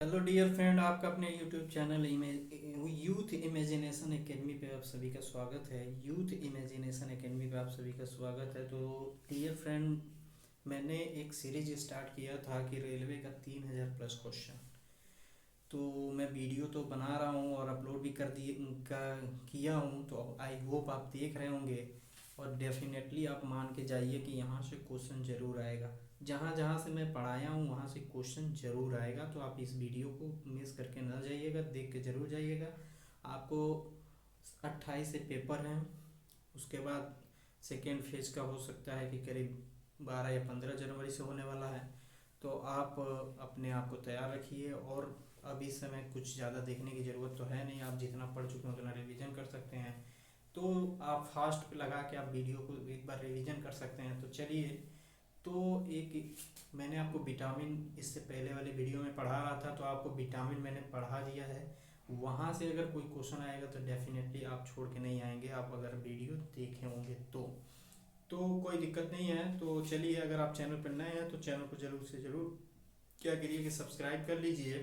Hello dear friend, आपका अपने YouTube channel youth imagination academy पे आप सभी का स्वागत है। यूथ इमेजिनेशन एकेडमी पे आप सभी का स्वागत है। तो डियर फ्रेंड, मैंने एक सीरीज स्टार्ट किया था कि रेलवे का 3000 प्लस क्वेश्चन। तो मैं वीडियो तो बना रहा हूँ और अपलोड भी कर दिए का किया हूँ। तो आई होप आप देख रहे होंगे और डेफिनेटली आप मान के जाइए कि यहाँ से क्वेश्चन ज़रूर आएगा। जहाँ जहाँ से मैं पढ़ाया हूँ वहाँ से क्वेश्चन ज़रूर आएगा। तो आप इस वीडियो को मिस करके ना जाइएगा, देख के ज़रूर जाइएगा। आपको 28 से पेपर हैं। उसके बाद सेकेंड फेज का हो सकता है कि करीब 12 या 15 जनवरी से होने वाला है। तो आप अपने आप को तैयार रखिए। और अभी समय कुछ ज़्यादा देखने की ज़रूरत तो है नहीं, आप जितना पढ़ चुके हैं उतना रिवीजन कर सकते हैं। तो आप फास्ट पे लगा के आप वीडियो को एक बार रिवीजन कर सकते हैं। तो चलिए, तो एक मैंने आपको विटामिन इससे पहले वाले वीडियो में पढ़ा रहा था, तो आपको विटामिन मैंने पढ़ा दिया है। वहाँ से अगर कोई क्वेश्चन आएगा तो डेफिनेटली आप छोड़ के नहीं आएंगे, आप अगर वीडियो देखे होंगे तो कोई दिक्कत नहीं है। तो चलिए, अगर आप चैनल पर नए हैं तो चैनल को ज़रूर से ज़रूर क्या करिए कि सब्सक्राइब कर लीजिए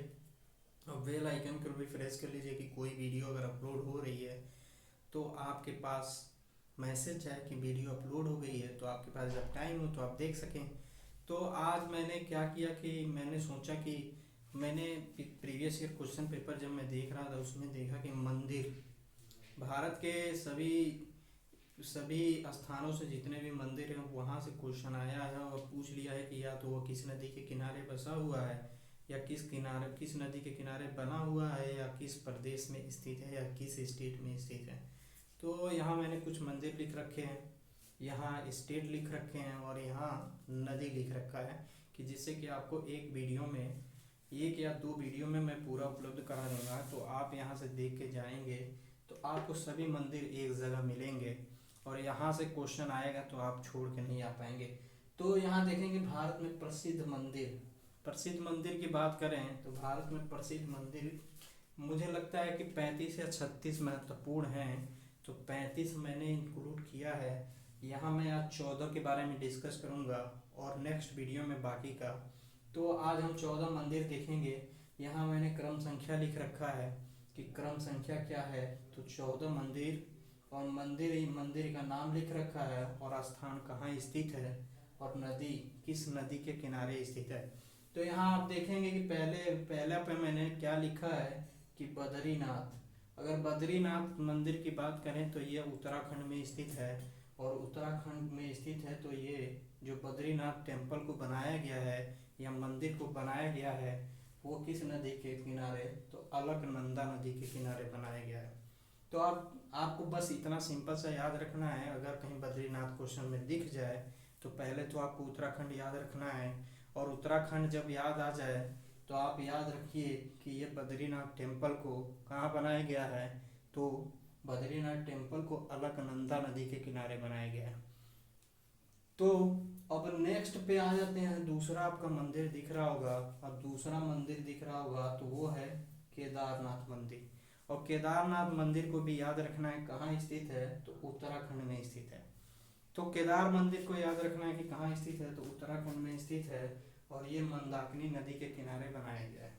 और बेल आइकन को भी प्रेस कर लीजिए कि कोई वीडियो अगर अपलोड हो रही है तो आपके पास मैसेज जाए कि वीडियो अपलोड हो गई है, तो आपके पास जब टाइम हो तो आप देख सकें। तो आज मैंने क्या किया कि मैंने सोचा कि मैंने प्रीवियस ईयर क्वेश्चन पेपर जब मैं देख रहा था उसमें देखा कि मंदिर, भारत के सभी सभी स्थानों से जितने भी मंदिर हैं वहाँ से क्वेश्चन आया है और पूछ लिया है कि या तो वो किस नदी के किनारे बसा हुआ है, या किस नदी के किनारे बना हुआ है, या किस प्रदेश में स्थित है, या किस स्टेट में स्थित है। तो यहाँ मैंने कुछ मंदिर लिख रखे हैं, यहाँ स्टेट लिख रखे हैं और यहाँ नदी लिख रखा है, कि जिससे कि आपको एक वीडियो में, एक या दो वीडियो में मैं पूरा उपलब्ध करा दूंगा। तो आप यहाँ से देख के जाएंगे तो आपको सभी मंदिर एक जगह मिलेंगे और यहाँ से क्वेश्चन आएगा तो आप छोड़ के नहीं आ पाएंगे। तो यहाँ देखेंगे भारत में प्रसिद्ध मंदिर की बात करें तो भारत में प्रसिद्ध मंदिर मुझे लगता है कि 35 या 36 महत्वपूर्ण हैं। तो 35 मैंने इंक्लूड किया है। यहाँ मैं आज 14 के बारे में डिस्कस करूँगा और नेक्स्ट वीडियो में बाकी का। तो आज हम 14 मंदिर देखेंगे। यहाँ मैंने क्रम संख्या लिख रखा है कि क्रम संख्या क्या है। तो 14 मंदिर, और मंदिर का नाम लिख रखा है और स्थान कहाँ स्थित है और नदी किस नदी के किनारे स्थित है। तो यहाँ आप देखेंगे कि पहला पे मैंने क्या लिखा है कि बद्रीनाथ। अगर बद्रीनाथ मंदिर की बात करें तो ये उत्तराखंड में स्थित है, और उत्तराखंड में स्थित है तो ये जो बद्रीनाथ टेम्पल को बनाया गया है या मंदिर को बनाया गया है वो किस नदी के किनारे, तो अलकनंदा नदी के किनारे बनाया गया है। तो आपको बस इतना सिंपल सा याद रखना है। अगर कहीं बद्रीनाथ क्वेश्चन में दिख जाए तो पहले तो आपको उत्तराखंड याद रखना है, और उत्तराखंड जब याद आ जाए तो आप याद रखिए कि ये बद्रीनाथ टेम्पल को कहाँ बनाया गया है। तो बद्रीनाथ टेम्पल को अलकनंदा नदी के किनारे बनाया गया है। तो अब नेक्स्ट पे आ जाते हैं। दूसरा आपका मंदिर दिख रहा होगा, अब दूसरा मंदिर दिख रहा होगा तो वो है केदारनाथ मंदिर। और केदारनाथ मंदिर को भी याद रखना है कहाँ स्थित है, तो उत्तराखंड में स्थित है। तो केदार मंदिर को याद रखना है कि कहाँ स्थित है, तो उत्तराखंड में स्थित है और ये मंदाकिनी नदी के किनारे बनाया गया है।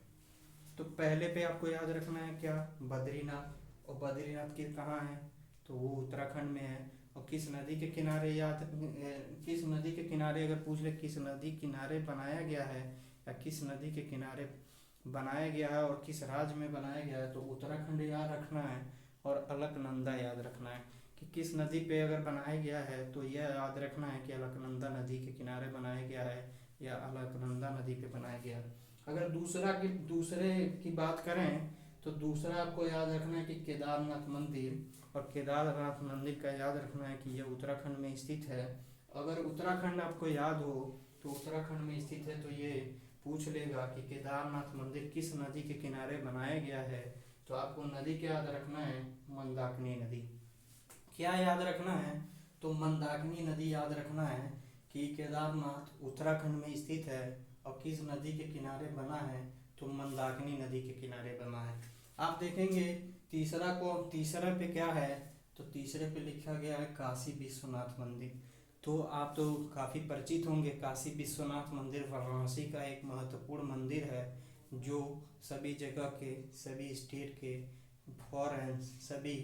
तो पहले पे आपको याद रखना है क्या, बद्रीनाथ। और बद्रीनाथ की कहाँ है, तो वो उत्तराखंड में है। और किस नदी के किनारे किस नदी के किनारे अगर पूछ ले किस नदी किनारे बनाया गया है या किस नदी के किनारे बनाया गया है और किस राज्य में बनाया गया है, तो उत्तराखंड याद रखना है और अलकनंदा याद रखना है। कि किस नदी पे अगर बनाया गया है तो यह याद रखना है कि अलकनंदा नदी के किनारे बनाया गया है या अलकनंदा नदी पे बनाया गया है। अगर दूसरे की बात करें तो दूसरा आपको याद रखना है कि केदारनाथ मंदिर, और केदारनाथ मंदिर का याद रखना है कि यह उत्तराखंड में स्थित है। अगर उत्तराखंड आपको याद हो तो उत्तराखंड में स्थित है तो ये पूछ लेगा कि केदारनाथ मंदिर किस नदी के किनारे बनाया गया है, तो आपको नदी क्या याद रखना है, मंदाकिनी नदी। क्या याद रखना है, तो मंदाकिनी नदी याद रखना है कि केदारनाथ उत्तराखंड में स्थित है और किस नदी के किनारे बना है, तो मंदाकिनी नदी के किनारे बना है। आप देखेंगे तीसरा पे क्या है, तो तीसरे पे लिखा गया है काशी विश्वनाथ मंदिर। तो आप तो काफ़ी परिचित होंगे, काशी विश्वनाथ मंदिर वाराणसी का एक महत्वपूर्ण मंदिर है जो सभी जगह के, सभी स्टेट के फॉरेन, सभी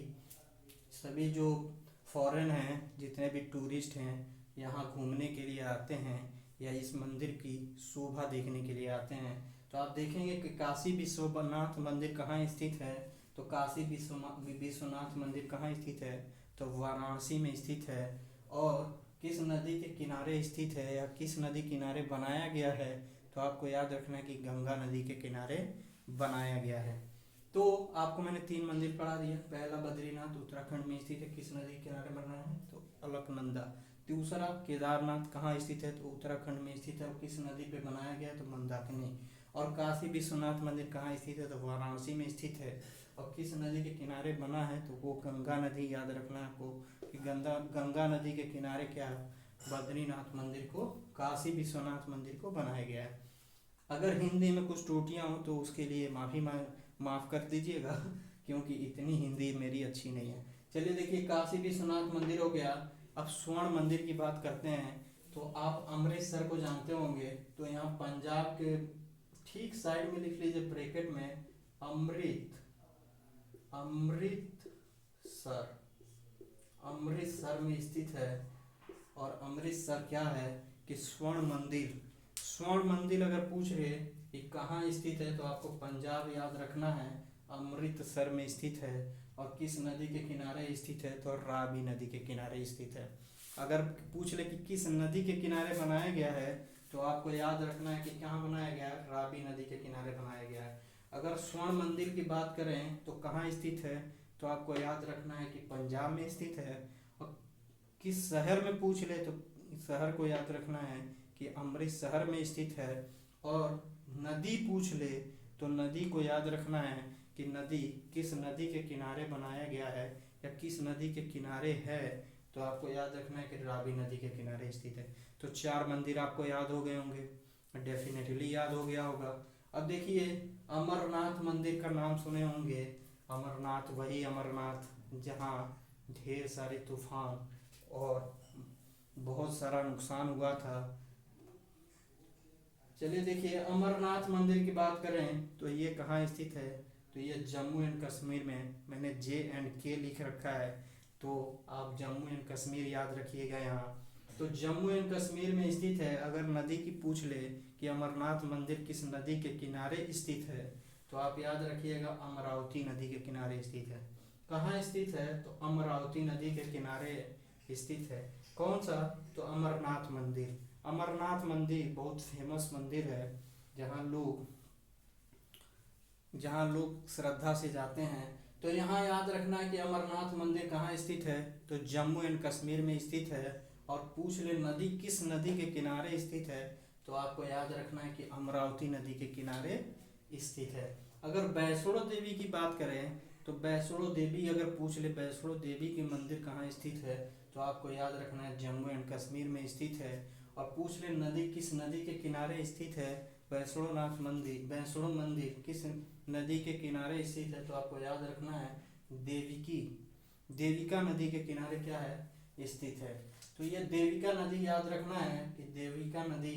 सभी जो फॉरेन हैं, जितने भी टूरिस्ट हैं यहाँ घूमने के लिए आते हैं या इस मंदिर की शोभा देखने के लिए आते हैं। तो आप देखेंगे कि काशी विश्वनाथ मंदिर कहाँ स्थित है। तो काशी विश्वनाथ मंदिर कहाँ स्थित है, तो वाराणसी में स्थित है। और किस नदी के किनारे स्थित है या किस नदी किनारे बनाया गया है, तो आपको याद रखना है कि गंगा नदी के किनारे बनाया गया है। तो आपको मैंने 3 मंदिर पढ़ा दिया। पहला बद्रीनाथ उत्तराखंड में स्थित है, किस नदी के किनारे बना है, तो अलकनंदा। दूसरा केदारनाथ कहाँ स्थित है, तो उत्तराखंड में स्थित है, किस नदी पे बनाया गया है, तो मंदाकिनी। और काशी विश्वनाथ मंदिर कहाँ स्थित है, तो वाराणसी में स्थित है। और किस नदी के किनारे बना है, तो वो गंगा नदी। याद रखना है आपको कि गंगा नदी के किनारे क्या है, बद्रीनाथ मंदिर को, काशी विश्वनाथ मंदिर को बनाया गया है। अगर हिंदी में कुछ त्रुटियां हो तो उसके लिए माफ़ कर दीजिएगा क्योंकि इतनी हिंदी मेरी अच्छी नहीं है। चलिए देखिए, काशी विश्वनाथ मंदिर हो गया। अब स्वर्ण मंदिर की बात करते हैं। तो आप अमृतसर को जानते होंगे, तो यहाँ पंजाब के ठीक साइड में लिख लीजिए ब्रैकेट में, अमृतसर, अमृतसर में स्थित है। और अमृतसर क्या है कि स्वर्ण मंदिर अगर पूछ रहे कि कहाँ स्थित है, तो आपको पंजाब याद रखना है, अमृतसर में स्थित है। और किस नदी के किनारे स्थित है, तो रावी नदी के किनारे स्थित है। अगर पूछ ले कि किस नदी के किनारे बनाया गया है, तो आपको याद रखना है कि कहाँ बनाया गया है, रावी नदी के किनारे बनाया गया है। अगर स्वर्ण मंदिर की बात करें तो कहाँ स्थित है, तो आपको याद रखना है कि पंजाब में स्थित है। और किस शहर में पूछ ले तो शहर को याद रखना है कि अमृतसर में स्थित है। और नदी पूछ ले तो नदी को याद रखना है कि नदी किस नदी के किनारे बनाया गया है या किस नदी के किनारे है, तो आपको याद रखना है कि रावी नदी के किनारे स्थित है। तो 4 मंदिर आपको याद हो गए होंगे, डेफिनेटली याद हो गया होगा। अब देखिए, अमरनाथ मंदिर का नाम सुने होंगे। अमरनाथ, वही अमरनाथ जहाँ ढेर सारे तूफान और बहुत सारा नुकसान हुआ था। चलिए देखिए, अमरनाथ मंदिर की बात करें तो ये कहाँ स्थित है, तो ये जम्मू एंड कश्मीर में। मैंने J&K लिख रखा है, तो आप जम्मू एंड कश्मीर याद रखिएगा यहाँ। तो जम्मू एंड कश्मीर में स्थित है। अगर नदी की पूछ ले कि अमरनाथ मंदिर किस नदी के किनारे स्थित है, तो आप याद रखिएगा अमरावती नदी के किनारे स्थित है। कहाँ स्थित है, तो अमरावती नदी के किनारे स्थित है। कौन सा, तो अमरनाथ मंदिर। अमरनाथ मंदिर बहुत फेमस मंदिर है, जहाँ लोग श्रद्धा से जाते हैं। तो यहाँ याद रखना है कि अमरनाथ मंदिर कहाँ स्थित है, तो जम्मू एंड कश्मीर में स्थित है। और पूछ ले नदी किस नदी के किनारे स्थित है, तो आपको याद रखना है कि अमरावती नदी के किनारे स्थित है। अगर वैष्णो देवी की बात करें तो वैष्णो देवी अगर पूछ ले, वैष्णो देवी के मंदिर कहाँ स्थित है, तो आपको याद रखना है जम्मू एंड कश्मीर में स्थित है। और पूछ ले नदी किस नदी के किनारे स्थित है, वैष्णो मंदिर किस नदी के किनारे स्थित है, तो आपको याद रखना है देविका नदी के किनारे क्या है, स्थित है। तो ये देविका नदी याद रखना है कि देविका नदी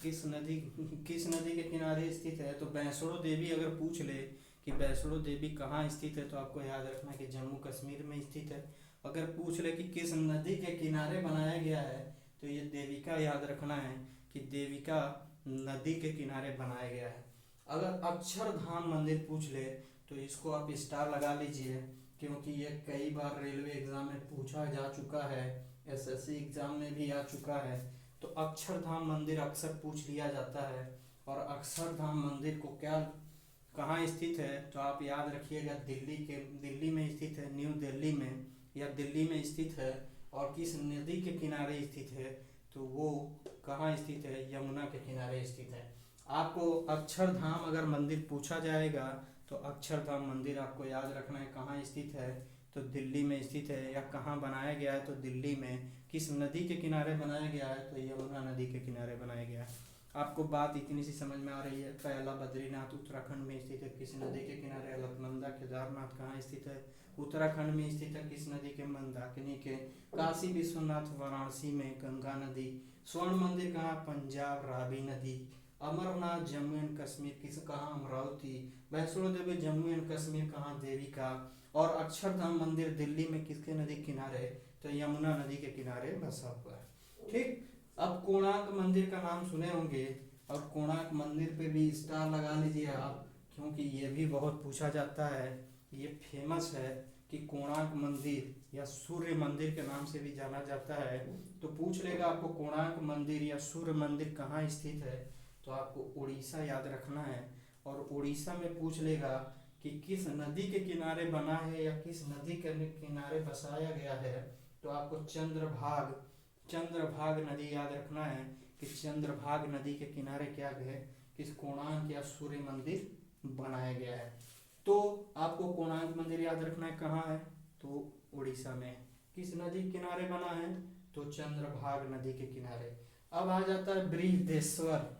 किस नदी के किनारे स्थित है। तो वैष्णो देवी अगर पूछ ले कि वैष्णो देवी कहाँ स्थित है, तो आपको याद रखना है कि जम्मू कश्मीर में स्थित है। अगर पूछ ले कि किस नदी के किनारे बनाया गया है, तो ये देविका याद रखना है कि देविका नदी के किनारे बनाया गया है। अगर अक्षरधाम मंदिर पूछ ले तो इसको आप स्टार लगा लीजिए, क्योंकि ये कई बार रेलवे एग्जाम में पूछा जा चुका है, SSC एग्जाम में भी आ चुका है। तो अक्षरधाम मंदिर अक्सर पूछ लिया जाता है। और अक्षरधाम मंदिर को कहाँ स्थित है, तो आप याद रखिएगा दिल्ली में स्थित है, न्यू दिल्ली में या दिल्ली में स्थित है। और किस नदी के किनारे स्थित है, तो वो कहाँ स्थित है, यमुना के किनारे स्थित है। आपको अक्षरधाम अगर मंदिर पूछा जाएगा तो अक्षरधाम मंदिर आपको याद रखना है कहाँ स्थित है, तो दिल्ली में स्थित है। या कहाँ बनाया गया है, तो दिल्ली में। किस नदी के किनारे बनाया गया है, तो यमुना नदी के किनारे बनाया गया है। आपको बात इतनी सी समझ में आ रही है। पहला बद्रीनाथ उत्तराखंड में स्थित है, किस नदी के किनारे, अलकनंदा। केदारनाथ कहाँ स्थित है, उत्तराखंड में स्थित है, किस नदी के, मंदाकिनी के। काशी विश्वनाथ वाराणसी में, गंगा नदी। स्वर्ण मंदिर कहाँ, पंजाब, रावी नदी। अमरनाथ जम्मू एंड कश्मीर किस कहाँ अमरावती, वैष्णो देवी जम्मू एंड कश्मीर कहाँ देविका, और अक्षरधाम मंदिर दिल्ली में किसके नदी किनारे, तो यमुना नदी के किनारे बसा हुआ है। ठीक, अब कोणार्क मंदिर का नाम सुने होंगे, और कोणार्क मंदिर पे भी स्टार लगा लीजिए आप, क्योंकि ये भी बहुत पूछा जाता है। ये फेमस है कि कोणार्क मंदिर या सूर्य मंदिर के नाम से भी जाना जाता है। तो पूछ लेगा आपको कोणार्क मंदिर या सूर्य मंदिर कहाँ स्थित है, तो आपको उड़ीसा याद रखना है। और उड़ीसा में पूछ लेगा कि किस नदी के किनारे बना है या किस नदी के किनारे बसाया गया है, तो आपको चंद्रभाग नदी याद रखना है कि चंद्रभाग नदी के किनारे क्या है, किस कोणार्क या सूर्य मंदिर बनाया गया है। तो आपको कोणार्क मंदिर याद रखना है कहाँ है, तो उड़ीसा में। किस नदी के किनारे बना है, तो चंद्रभाग नदी के किनारे। अब आ जाता है बृहदेश्वर।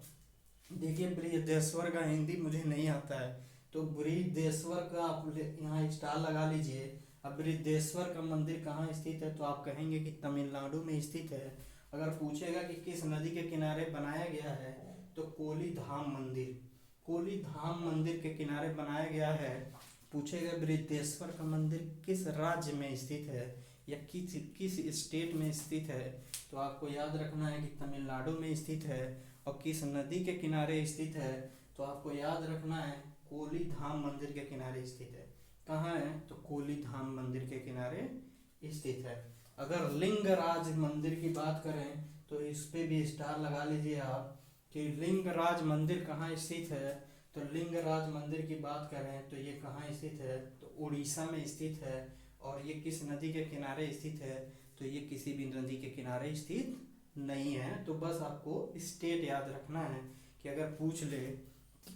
देखिए बृहदेश्वर का हिंदी मुझे नहीं आता है, तो बृहदेश्वर का आप यहाँ स्टार लगा लीजिए। अब बृहदेश्वर का मंदिर कहाँ स्थित है, तो आप कहेंगे कि तमिलनाडु में स्थित है। अगर पूछेगा कि किस नदी के किनारे बनाया गया है, तो कोलीधाम मंदिर के किनारे बनाया गया है। पूछेगा बृहदेश्वर का मंदिर किस राज्य में स्थित है या किस स्टेट में स्थित है, तो आपको याद रखना है कि तमिलनाडु में स्थित है। और किस नदी के किनारे स्थित है, तो आपको याद रखना है कोलीधाम मंदिर के किनारे स्थित है। कहाँ है, तो कोलीधाम मंदिर के किनारे स्थित है। अगर लिंगराज मंदिर की बात करें, तो इस पे भी स्टार लगा लीजिए आप कि लिंगराज मंदिर कहाँ स्थित है। तो लिंगराज मंदिर की बात करें तो ये कहाँ स्थित है, तो उड़ीसा में स्थित है। और ये किस नदी के किनारे स्थित है, तो ये किसी भी नदी के किनारे स्थित नहीं है। तो बस आपको स्टेट याद रखना है कि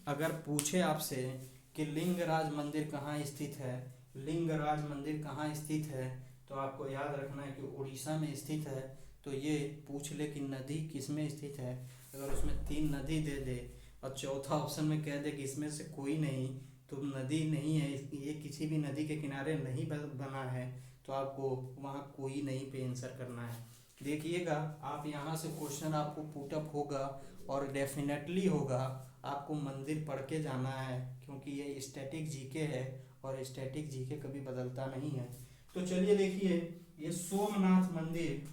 अगर पूछे आपसे कि लिंगराज मंदिर कहाँ स्थित है, लिंगराज मंदिर कहाँ स्थित है, तो आपको याद रखना है कि उड़ीसा में स्थित है। तो ये पूछ ले कि नदी किस में स्थित है, अगर उसमें 3 नदी दे दे और चौथा ऑप्शन में कह दे कि इसमें से कोई नहीं, तो नदी नहीं है, ये किसी भी नदी के किनारे नहीं बना है, तो आपको वहाँ कोई नहीं पे आंसर करना है। देखिएगा आप यहाँ से क्वेश्चन आपको पुटअप होगा और डेफिनेटली होगा। आपको मंदिर पढ़ के जाना है, क्योंकि ये स्टैटिक जीके है और स्टैटिक जीके कभी बदलता नहीं है। तो चलिए देखिए, ये सोमनाथ मंदिर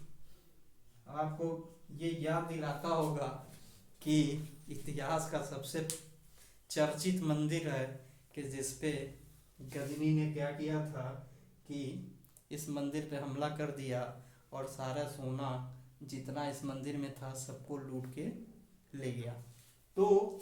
आपको ये याद दिलाता होगा कि इतिहास का सबसे चर्चित मंदिर है, कि जिसपे गजनी ने क्या किया था कि इस मंदिर पे हमला कर दिया और सारा सोना जितना इस मंदिर में था सबको लूट के ले गया। तो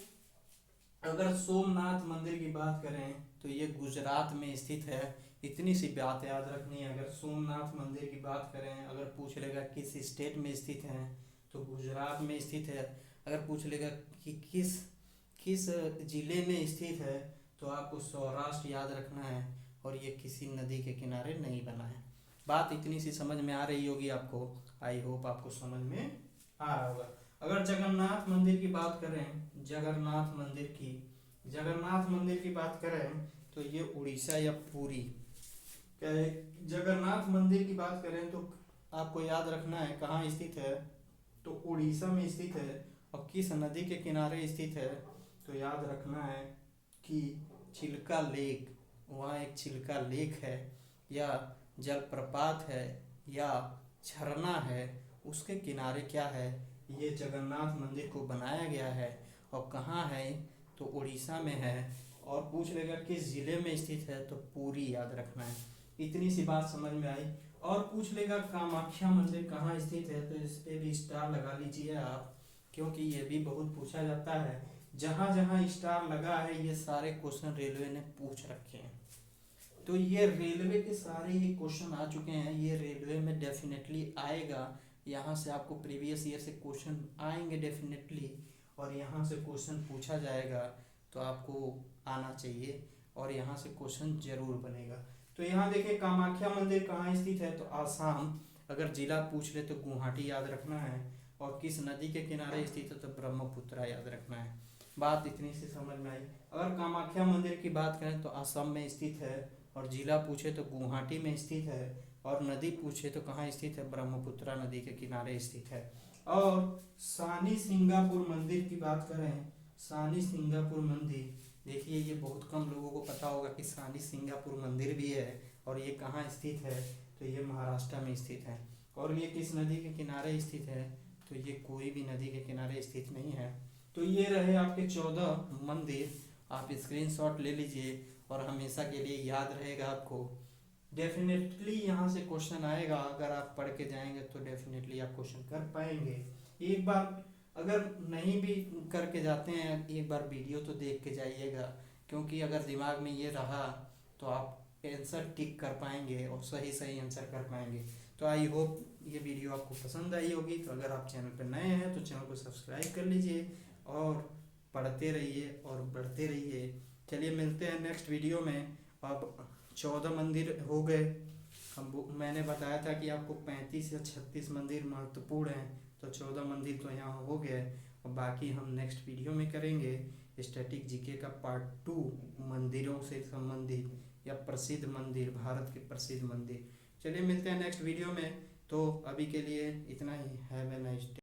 अगर सोमनाथ मंदिर की बात करें तो ये गुजरात में स्थित है। इतनी सी बात याद रखनी है। अगर सोमनाथ मंदिर की बात करें, अगर पूछ लेगा किस स्टेट में स्थित है, तो गुजरात में स्थित है। अगर पूछ लेगा कि किस किस जिले में स्थित है, तो आपको सौराष्ट्र याद रखना है। और ये किसी नदी के किनारे नहीं बना है। बात इतनी सी समझ में आ रही होगी आपको। आई होप आपको समझ में आ रहा होगा। अगर जगन्नाथ मंदिर की बात करें, जगन्नाथ मंदिर की बात करें तो ये उड़ीसा या पुरी। जगन्नाथ मंदिर की बात करें तो आपको याद रखना है कहाँ स्थित है, तो उड़ीसा में स्थित है। और किस नदी के किनारे स्थित है, तो याद रखना है कि चिल्का लेक, वहाँ एक चिल्का लेक है या जलप्रपात है या झरना है, उसके किनारे क्या है, ये जगन्नाथ मंदिर को बनाया गया है। और कहाँ है, तो उड़ीसा में है। और पूछ लेगा किस जिले में स्थित है, तो पुरी याद रखना है। इतनी सी बात समझ में आई। और पूछ लेगा कामाख्या मंदिर कहाँ स्थित है, तो इस पे भी स्टार लगा लीजिए आप, क्योंकि ये भी बहुत पूछा जाता है। जहाँ जहाँ स्टार लगा है ये सारे क्वेश्चन रेलवे ने पूछ रखे हैं। तो ये रेलवे के सारे ये क्वेश्चन आ चुके हैं, ये रेलवे में डेफिनेटली आएगा। यहाँ से आपको प्रीवियस ईयर से क्वेश्चन आएंगे डेफिनेटली, और यहाँ से क्वेश्चन पूछा जाएगा, तो आपको आना चाहिए और यहाँ से क्वेश्चन जरूर बनेगा। तो यहाँ देखिए कामाख्या मंदिर कहाँ स्थित है, तो आसाम। अगर जिला पूछ ले तो गुवाहाटी याद रखना है। और किस नदी के किनारे स्थित है, तो ब्रह्मपुत्रा याद रखना है। बात इतनी सी समझ में आई। अगर कामाख्या मंदिर की बात करें तो असम में स्थित है। और जिला पूछे तो गुवाहाटी में स्थित है। और नदी पूछे तो कहाँ स्थित है, ब्रह्मपुत्रा नदी के किनारे स्थित है। और सानी सिंगापुर मंदिर की बात करें सानी सिंगापुर मंदिर। देखिए ये बहुत कम लोगों को पता होगा कि सानी सिंगापुर मंदिर भी है, और ये कहाँ स्थित है, तो ये महाराष्ट्र में स्थित है। और ये किस नदी के किनारे स्थित है, तो ये कोई भी नदी के किनारे स्थित नहीं है। तो ये रहे आपके 14 मंदिर, आप स्क्रीनशॉट ले लीजिए और हमेशा के लिए याद रहेगा आपको। डेफिनेटली यहाँ से क्वेश्चन आएगा, अगर आप पढ़ के जाएंगे तो डेफिनेटली आप क्वेश्चन कर पाएंगे। एक बार अगर नहीं भी करके जाते हैं, एक बार वीडियो तो देख के जाइएगा, क्योंकि अगर दिमाग में ये रहा तो आप आंसर टिक कर पाएंगे और सही सही आंसर कर पाएंगे। तो आई होप ये वीडियो आपको पसंद आई होगी। तो अगर आप चैनल पर नए हैं तो चैनल को सब्सक्राइब कर लीजिए और पढ़ते रहिए और बढ़ते रहिए। चलिए मिलते हैं नेक्स्ट वीडियो में। अब 14 मंदिर हो गए, मैंने बताया था कि आपको 35 या 36 मंदिर महत्वपूर्ण हैं, तो 14 मंदिर तो यहाँ हो गए। और बाकी हम नेक्स्ट वीडियो में करेंगे स्टैटिक जीके का पार्ट 2, मंदिरों से संबंधित या प्रसिद्ध मंदिर, भारत के प्रसिद्ध मंदिर। चलिए मिलते हैं नेक्स्ट वीडियो में। तो अभी के लिए इतना ही। Have a nice day.